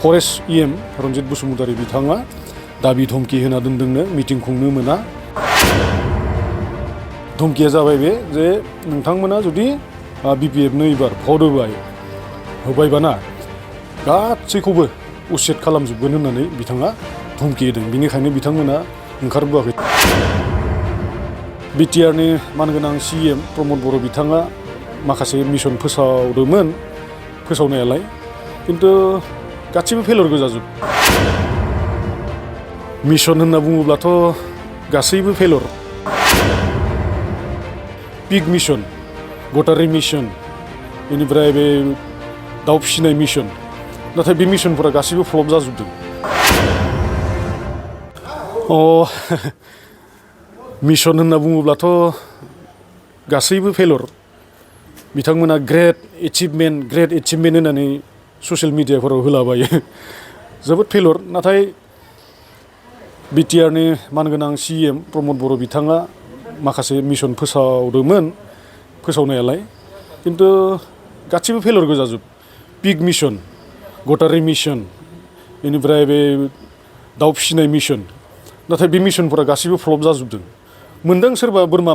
Forest EM Ranjit Basumatary बिथाङा दाबि धमकी होना दोनदोंनो मिटिं खुंनो मोना। धमकिया जाबाय बे जे नोंथांमोना जुदि बिपिएफनो एबार भट होबायबाना गासैखौबो उसेट खालामजोबगोन होननानै बिथाङा धमकी होदों। बिनिखायनो बिथांमोना ओंखारबोआखै। बिटिआरनि मानगोनां सिएम प्रमद बर' बिथाङा माखासे मिशन फोसावदोंमोन फोसावनायालाय, किन्तु गासिबो फेलर गोजाजोब। मिशन होनना बुङोब्लाथ' गासैबो फेलर। पिग मिशन, गटारि मिशन, बेनिफ्राय बे दाउ फिसिनाय मिशन, नाथाय बे मिशनफोरा गासैबो फ्लप जाजोबदों। मिशन होनना बुङोब्लाथ' गासैबो फेलर। बिथांमोना ग्रेट एचिभमेन्ट होननानै ससियेल मिडियाफोराव होलाबायो। जोबोद फेलर। नाथाय बिटिआरनि मानगोनां सिएम प्रमद बर' बिथाङा माखासे मिशन फोसावदोंमोन फोसावनायालाय, किन्तु गासिबो फेलर गोजाजोब। पिग मिशन, गटारि मिशन, बेनिफ्राय बे दाउ फिसिनाय मिशन, नाथाय बे मिशनफोरा गासैबो फ्लप जाजोबदों। मोनदों सोरबा बोरमा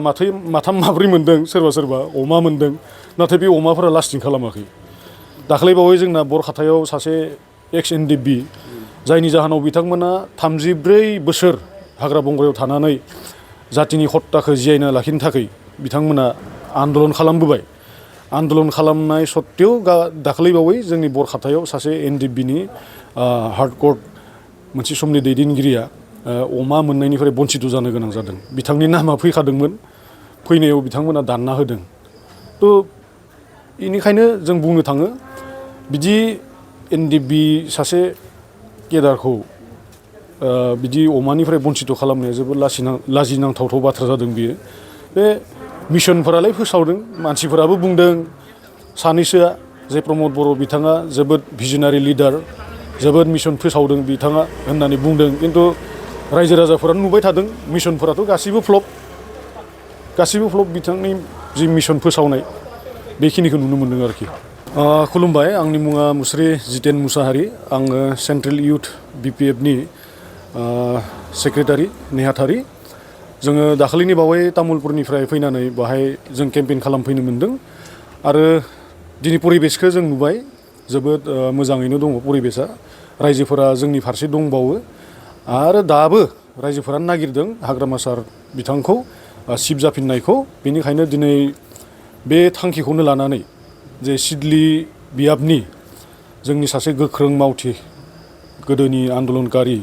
माथाम माब्रै मोनदों, सोरबा अमा मोनदों, नाथाय बे अमाफोरा लास्टिं खालामाखै। दाख्लैबावै जोंना बरखातायाव सासे एक्स एनडिएफबि, जायनि जाहोनाव बिथांमोना 34 बोसोर हाग्रा बंग्रायाव थानानै जातिनि हत्याखौ जियायना लाखिनो थाखाय बिथांमोना आन्दलन खालामबोबाय। आन्दलन खालामनाय सत्तेव दाख्लैबावै जोंनि बरखातायाव सासे एनडिएफबिनि हार्डक'र मोनसे समनि दैदेनगिरिया अमा मोननायनिफ्राय बन्सित जानो गोनां जादों। बिथांनि नामा फैखादोंमोन, फैनायाव बिथांमोना दानना होदों। थ' बेनिखायनो जों बुंनो थाङो बिदि एनडिएफबि सासे केडारखौ बिदि अमानिफ्राय बन्सित खालामनाया जोबोद लाजिनांथाव बाथ्रा जादों बियो। बे मिशनफोरालाय फोसावदों, मानसिफोराबो बुंदों सानैसोआ जे प्रमद बर' बिथाङा जोबोद भिजनारि लिडार, जोबोद मिशन फोसावदों बिथाङा होननानै बुंदों। किन्तु रायजो राजाफोरा नुबाय थादों मिशनफोराथ' गासैबो फ्लप। बिथांनि जि मिशन फोसावनाय बेखिनिखौ नुनो मोन्दों आरोखि। खुलुमबाय, आंनि मुङा मुस्रि जितेन मुसाहारि। आङो सेन्ट्रेल इउथ बिपिएफनि सेक्रेटारि नेहाथारि। जोङो दाखालिनि बावै तामुलपुरनिफ्राय फैनानै बाहाय जों केम्पेइन खालामफैनो मोन्दों आरो दिनै परिबेसखौ जों नुबाय। जोबोद मोजाङैनो दङ परिबेसा। रायजोफोरा जोंनि फारसे दंबावो आरो दाबो रायजोफोरा नागिरदों हाग्रामा सार बिथांखौ चिफ जाफिननायखौ। बेनिखायनो दिनै बे थांखिखौनो लानानै जे सिडली बियाबनि जोंनि सासे गोख्रों मावथि गोदोनि आन्दलनकारि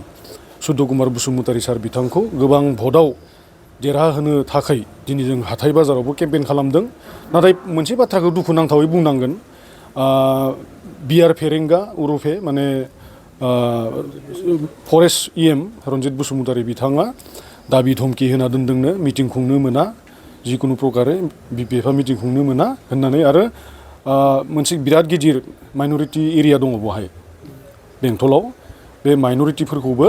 सुध कुमार बसुमतारी सार बिथांखौ गोबां भटआव देरहाहोनो थाखाय दिनै जों हाथाय बाजारावबो केम्पेइन खालामदों। नाथाय मोनसे बाथ्राखौ दुखुनांथावै बुंनांगोन, बिआर फेरेंगा उरुफे माने फरेस्ट इएम रनजित बसुमतारी बिथाङा दाबि धमकी होना दोनदोंनो मिटिं खुंनो मोना, जिखुनु प्रकारे बिपिएफआ मिटिं खुंनो मोना होननानै। आरो मोनसे बिराद गिदिर माइन'रिटि एरिया दङ बेवहाय बेंटलाव। बे माइन'रिटिफोरखौबो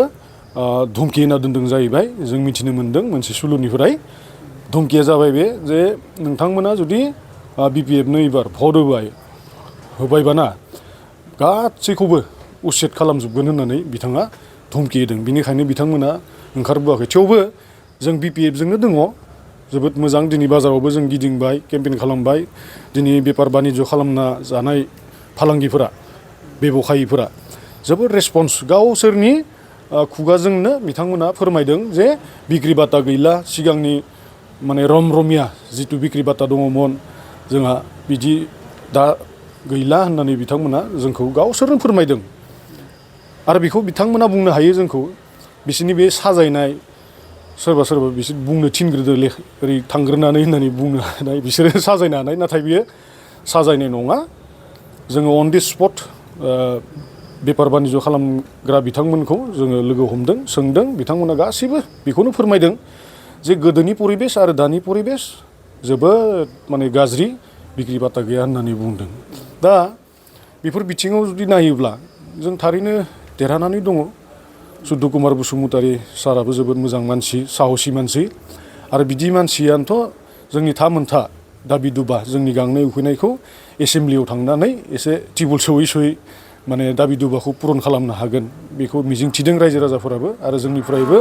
धमकी होना दोनदों जाहैबाय। जों मिथिनो मोन्दों मोनसे सुलुनिफ्राय। धमकिया जाबाय बे जे नोंथांमोना जुदि बिपिएफनो एबार भट होबायबाना गासैखौबो उसेट खालामजोबगोन होननानै बिथाङा धमकी होदों। बिनिखायनो बिथांमोना ओंखारबोआखै। थेवबो जों बिपिएफजोंनो दङ। जोबोद मोजां। दिनै बाजारावबो जों गिदिंबाय, केम्पेइन खालामबाय। दिनै बेफार बानिज्य खालामना जानाय फालांगिफोरा, बेबखायिफोरा जोबोद रेसपन्स। गावसोरनि खुगाजोंनो बिथांमोना फोरमायदों जे बिक्रि बाटा गैला। सिगांनि माने रमरमिया जिथु बिक्रि बाटा दङमोन जोंहा, बिदि दा गैला होननानै बिथांमोना जोंखौ गावसोरनो फोरमायदों। आरो बेखौ बिथांमोना बुंनो हायो जोंखौ बिसोरनि बे साजायनाय, सोरबा बिसोर बुंनो थिनग्रोदो ओरै थांग्रोनानै होननानै बुंनो हानाय, बिसोरो साजायनो हानाय। नाथाय बियो साजायनाय नङा। जोङो अन दि स्पट बेफार बानिज्य खालामग्रा बिथांमोनखौ जोङो लोगो हमदों, सोंदों। बिथांमोना गासैबो बेखौनो फोरमायदों जे गोदोनि परिबेस आरो दानि परिबेस जोबोद माने गाज्रि, बिक्रि बाटा गैया होननानै बुंदों। दा बेफोर बिथिङाव जुदि नायोब्ला जों थारैनो देरहानानै दङ। सुध कुमार बसुमतारी साराबो जोबोद मोजां मानसि, साहसि मानसि। आरो बिदि मानसियानोथ' जोंनि मोनथा दाबि दुबा जोंनि गांनाय उखैनायखौ एसेमब्लियाव थांनानै एसे टिबुल सोयै माने दाबि दुबाखौ पुरन खालामनो हागोन बेखौ मिजिंथिदों रायजो राजाफोराबो आरो जोंनिफ्रायबो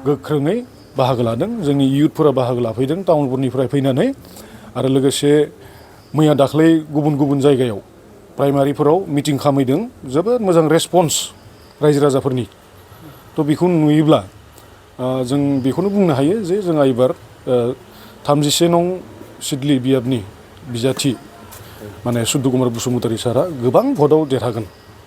गोख्रोङै बाहागो लादों। जोंनि इयुथफोरा बाहागो लाफैदों टाउनफोरनिफ्राय फैनानै आरो लोगोसे मैया दाख्लै गुबुन गुबुन जायगायाव प्राइमारिफोराव मिटिं खालामहैदों जोबोद मोजां रेसपन्स रायजो राजाफोरनि। थ' बेखौ नुयोब्ला जों बेखौनो बुंनो हायो जे जोंहा एबार 37 नं सिडली बियाबनि बिजाथि माने सुद्द कुमार बसुमतारी सारआ गोबां भटआव देरहागोन।